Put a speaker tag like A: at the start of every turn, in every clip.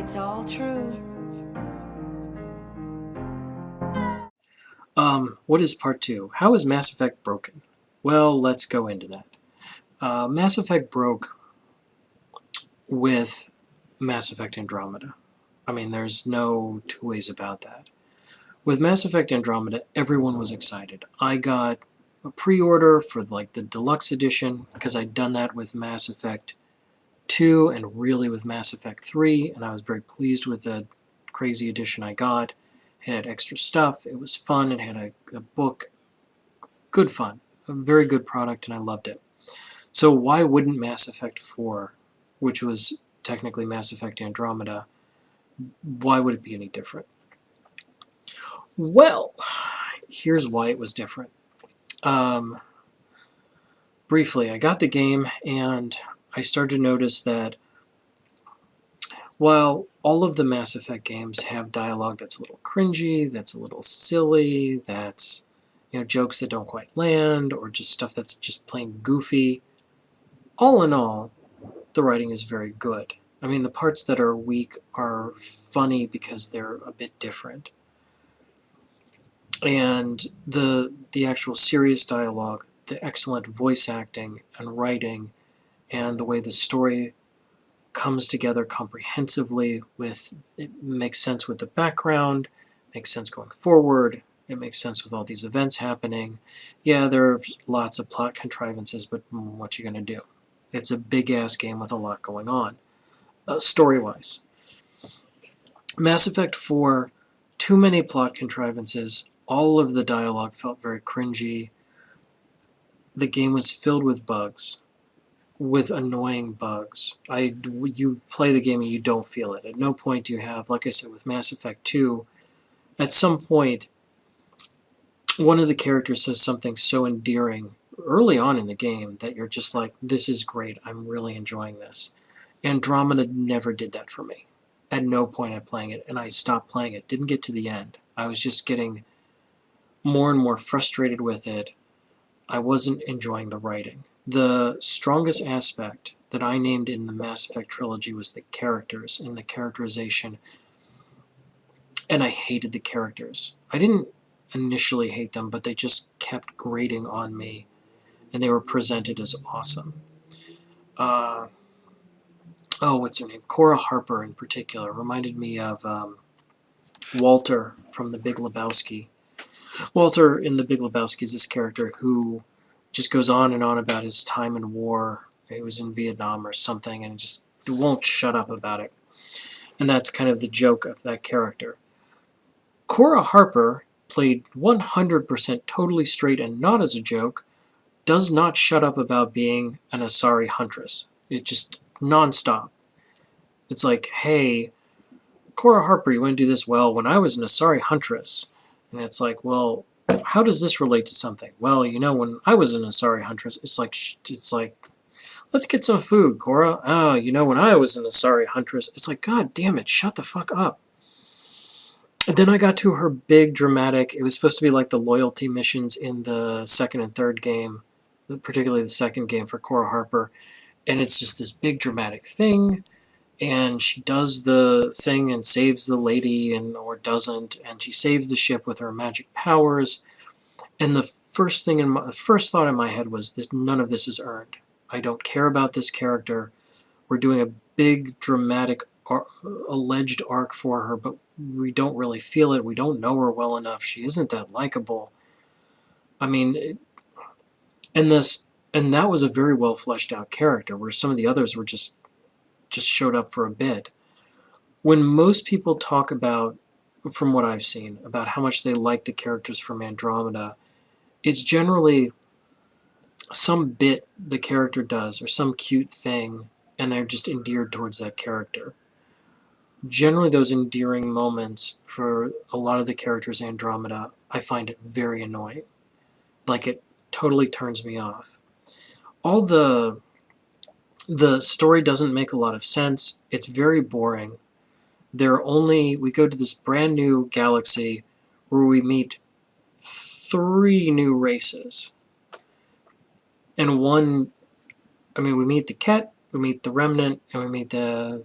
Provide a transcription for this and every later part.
A: it's all true.
B: What is part 2? How is Mass Effect broken? Well, let's go into that. Mass Effect broke with Mass Effect Andromeda. I mean, there's no two ways about that. With Mass Effect Andromeda, everyone was excited. I got a pre-order for like the deluxe edition because I'd done that with Mass Effect 2 and really with Mass Effect 3, and I was very pleased with the crazy edition I got. It had extra stuff, it was fun, it had a book, good fun, a very good product, and I loved it. So why wouldn't Mass Effect 4, which was technically Mass Effect Andromeda, why would it be any different? Well, here's why it was different. Briefly, I got the game and I started to notice that while all of the Mass Effect games have dialogue that's a little cringy, that's a little silly, that's jokes that don't quite land, or just stuff that's just plain goofy, all in all, the writing is very good. I mean, the parts that are weak are funny because they're a bit different. And the actual serious dialogue, the excellent voice acting and writing, and the way the story comes together comprehensively with it makes sense with the background, makes sense going forward, it makes sense with all these events happening. Yeah, there are lots of plot contrivances, but what you gonna do? It's a big-ass game with a lot going on, story-wise. Mass Effect 4, too many plot contrivances, all of the dialogue felt very cringy, the game was filled with bugs, with annoying bugs. You play the game and you don't feel it. At no point do you have, like I said, with Mass Effect 2, at some point, one of the characters says something so endearing early on in the game that you're just like, this is great, I'm really enjoying this. Andromeda never did that for me. At no point I'm playing it, and I stopped playing it. Didn't get to the end. I was just getting more and more frustrated with it. I wasn't enjoying the writing. The strongest aspect that I named in the Mass Effect trilogy was the characters and the characterization, and I hated the characters. I didn't initially hate them, but they just kept grating on me, and they were presented as awesome. What's her name? Cora Harper in particular reminded me of Walter from The Big Lebowski. Walter in The Big Lebowski is this character who just goes on and on about his time in war. He was in Vietnam or something and just won't shut up about it. And that's kind of the joke of that character. Cora Harper, played 100% totally straight and not as a joke, does not shut up about being an Asari huntress. It just nonstop. It's like, hey, Cora Harper, you want to do this? Well, when I was an Asari huntress. And it's like, well, how does this relate to something? Well, when I was an Asari huntress, it's like, let's get some food, Cora. Oh, when I was an Asari huntress, it's like, God damn it, shut the fuck up. And then I got to her big dramatic, it was supposed to be like the loyalty missions in the second and third game, particularly the second game for Cora Harper, and it's just this big dramatic thing, and she does the thing and saves the lady or doesn't, and she saves the ship with her magic powers. And the first thought in my head was this: none of this is earned. I don't care about this character. We're doing a big dramatic alleged arc for her, but we don't really feel it. We don't know her well enough. She isn't that likable. I mean, and that was a very well fleshed out character, where some of the others were just showed up for a bit. When most people talk about, from what I've seen, about how much they like the characters from Andromeda, it's generally some bit the character does or some cute thing, and they're just endeared towards that character. Generally, those endearing moments for a lot of the characters in Andromeda, I find it very annoying. Like, it totally turns me off. All the story doesn't make a lot of sense. It's very boring. We go to this brand new galaxy where we meet 3 new races. And we meet the Ket, we meet the Remnant, and we meet the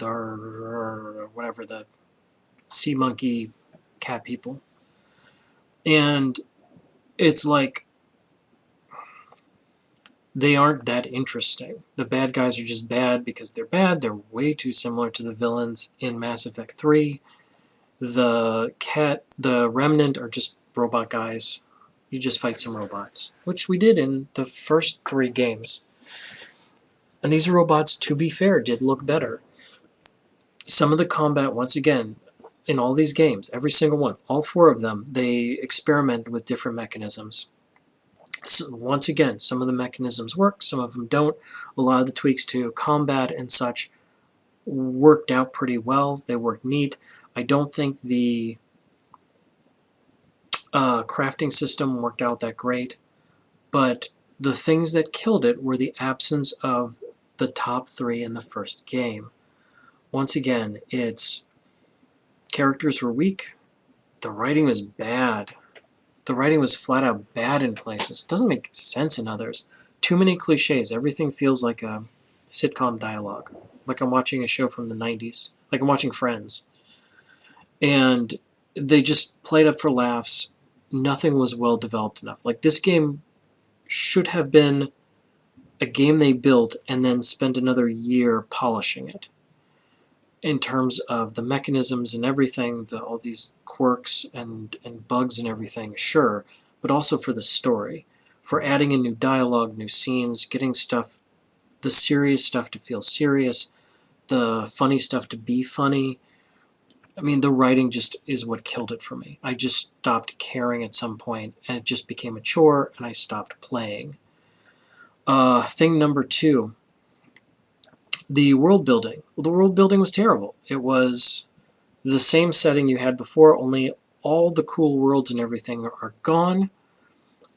B: or whatever, the sea monkey cat people. And it's like, they aren't that interesting. The bad guys are just bad because they're bad. They're way too similar to the villains in Mass Effect 3. The Remnant are just robot guys. You just fight some robots, which we did in the first 3 games. And these robots, to be fair, did look better. Some of the combat, once again, in all these games, every single one, all 4 of them, they experiment with different mechanisms. So once again, some of the mechanisms work, some of them don't. A lot of the tweaks to combat and such worked out pretty well. They worked neat. I don't think the crafting system worked out that great, but the things that killed it were the absence of the top 3 in the first game. Once again, its characters were weak, the writing was bad. The writing was flat out bad in places. It doesn't make sense in others. Too many cliches. Everything feels like a sitcom dialogue. Like I'm watching a show from the 90s. Like I'm watching Friends. And they just played up for laughs. Nothing was well developed enough. Like this game should have been a game they built and then spent another year polishing it. In terms of the mechanisms and everything, all these quirks and bugs and everything, sure, but also for the story, for adding in new dialogue, new scenes, getting stuff, the serious stuff to feel serious, the funny stuff to be funny. I mean, the writing just is what killed it for me. I just stopped caring at some point, and it just became a chore, and I stopped playing. Thing number 2. The world building. Well, the world building was terrible. It was the same setting you had before, only all the cool worlds and everything are gone.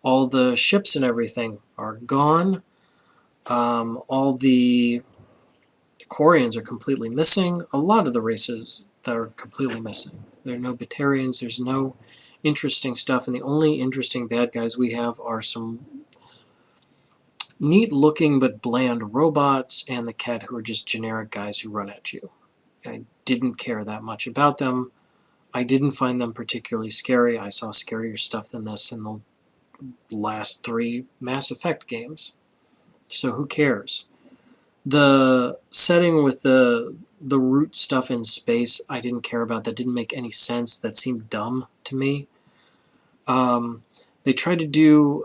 B: All the ships and everything are gone. All the Quarians are completely missing. A lot of the races that are completely missing. There are no Batarians. There's no interesting stuff. And the only interesting bad guys we have are some neat-looking but bland robots and the cat who are just generic guys who run at you. I didn't care that much about them. I didn't find them particularly scary. I saw scarier stuff than this in the last 3 Mass Effect games. So who cares? The setting with the root stuff in space, I didn't care about. That didn't make any sense. That seemed dumb to me. They tried to do,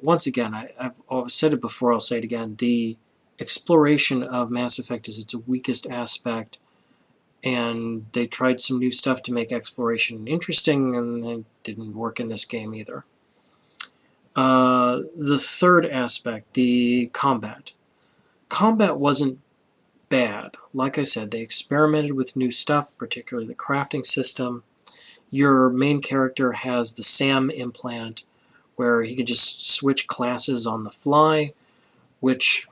B: once again, I've said it before, I'll say it again, the exploration of Mass Effect is its weakest aspect, and they tried some new stuff to make exploration interesting, and it didn't work in this game either. The third aspect, the combat. Combat wasn't bad. Like I said, they experimented with new stuff, particularly the crafting system. Your main character has the SAM implant, where he could just switch classes on the fly, which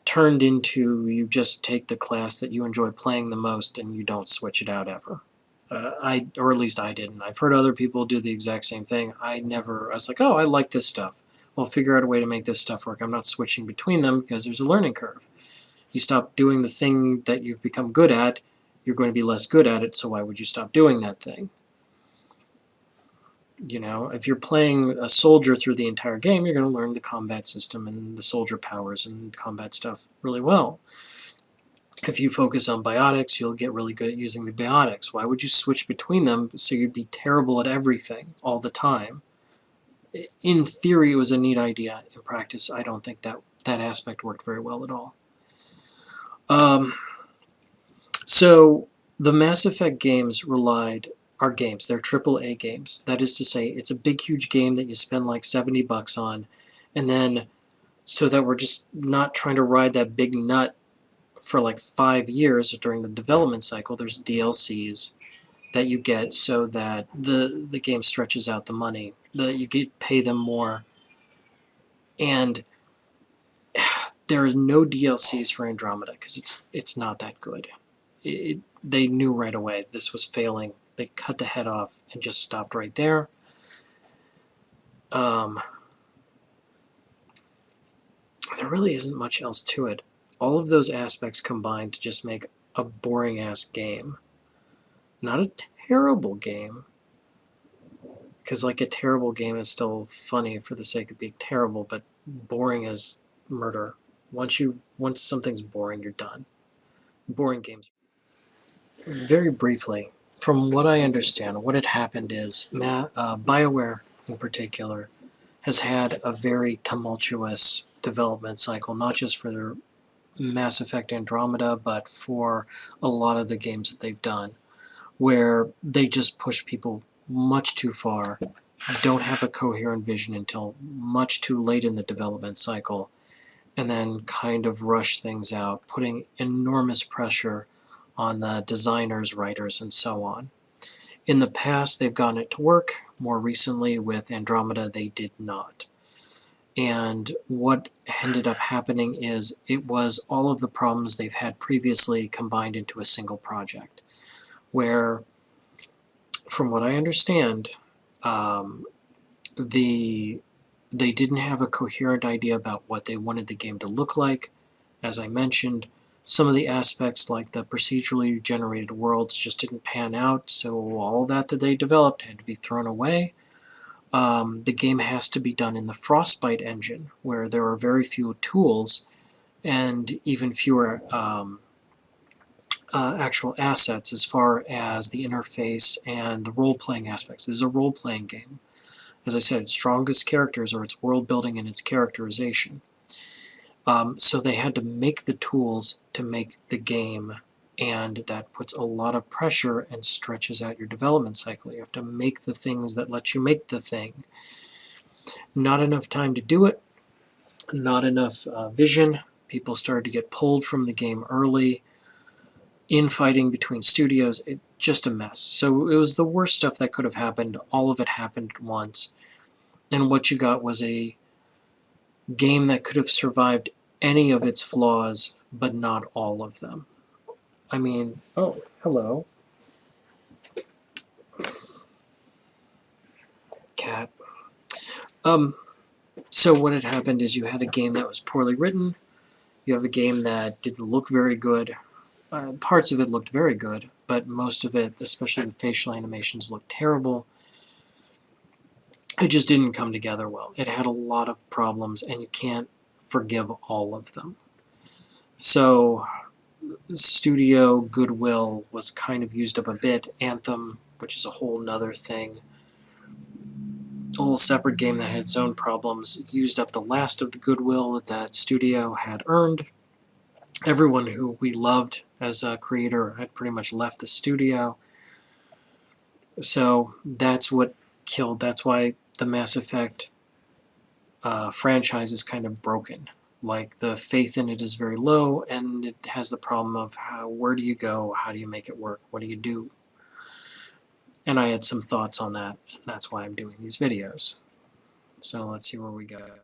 B: turned into you just take the class that you enjoy playing the most and you don't switch it out ever. Or at least I didn't. I've heard other people do the exact same thing. I was like, oh, I like this stuff. Well, figure out a way to make this stuff work. I'm not switching between them because there's a learning curve. You stop doing the thing that you've become good at, you're going to be less good at it, so why would you stop doing that thing? You know, if you're playing a soldier through the entire game, you're going to learn the combat system and the soldier powers and combat stuff really well. If you focus on biotics, you'll get really good at using the biotics. Why would you switch between them so you'd be terrible at everything all the time? In theory, it was a neat idea. In practice, I don't think that aspect worked very well at all. So the Mass Effect games are games. They're AAA games. That is to say, it's a big, huge game that you spend like $70 on, and then so that we're just not trying to ride that big nut for like 5 years during the development cycle, there's DLCs that you get so that the game stretches out the money, that you pay them more. And there is no DLCs for Andromeda because it's not that good. They knew right away this was failing. They cut the head off and just stopped right there. There really isn't much else to it. All of those aspects combined to just make a boring ass game. Not a terrible game, because like a terrible game is still funny for the sake of being terrible, but boring is murder. Once something's boring, you're done. Boring games. Very briefly, from what I understand, what had happened is BioWare in particular has had a very tumultuous development cycle, not just for their Mass Effect Andromeda, but for a lot of the games that they've done, where they just push people much too far, don't have a coherent vision until much too late in the development cycle, and then kind of rush things out, putting enormous pressure on the designers, writers, and so on. In the past, they've gotten it to work. More recently, with Andromeda, they did not. And what ended up happening is it was all of the problems they've had previously combined into a single project, where, from what I understand, um, they didn't have a coherent idea about what they wanted the game to look like. As I mentioned, some of the aspects like the procedurally generated worlds just didn't pan out, so all that they developed had to be thrown away. The game has to be done in the Frostbite engine, where there are very few tools and even fewer actual assets as far as the interface and the role-playing aspects. This is a role-playing game. As I said, its strongest characters are its world building and its characterization. So they had to make the tools to make the game, and that puts a lot of pressure and stretches out your development cycle. You have to make the things that let you make the thing. Not enough time to do it, not enough vision. People started to get pulled from the game early. Infighting between studios, just a mess. So it was the worst stuff that could have happened. All of it happened at once. And what you got was a game that could have survived any of its flaws, but not all of them. I mean, oh, hello. Cat. So what had happened is you had a game that was poorly written, you have a game that didn't look very good. Parts of it looked very good, but most of it, especially the facial animations, looked terrible. It just didn't come together well. It had a lot of problems, and you can't forgive all of them. So studio goodwill was kind of used up a bit. Anthem, which is a whole nother thing, a whole separate game that had its own problems, used up the last of the goodwill that studio had earned. Everyone who we loved as a creator had pretty much left the studio. So that's what killed. That's why the Mass Effect franchise is kind of broken. Like, the faith in it is very low, and it has the problem of where do you go? How do you make it work? What do you do? And I had some thoughts on that, and that's why I'm doing these videos. So let's see where we go.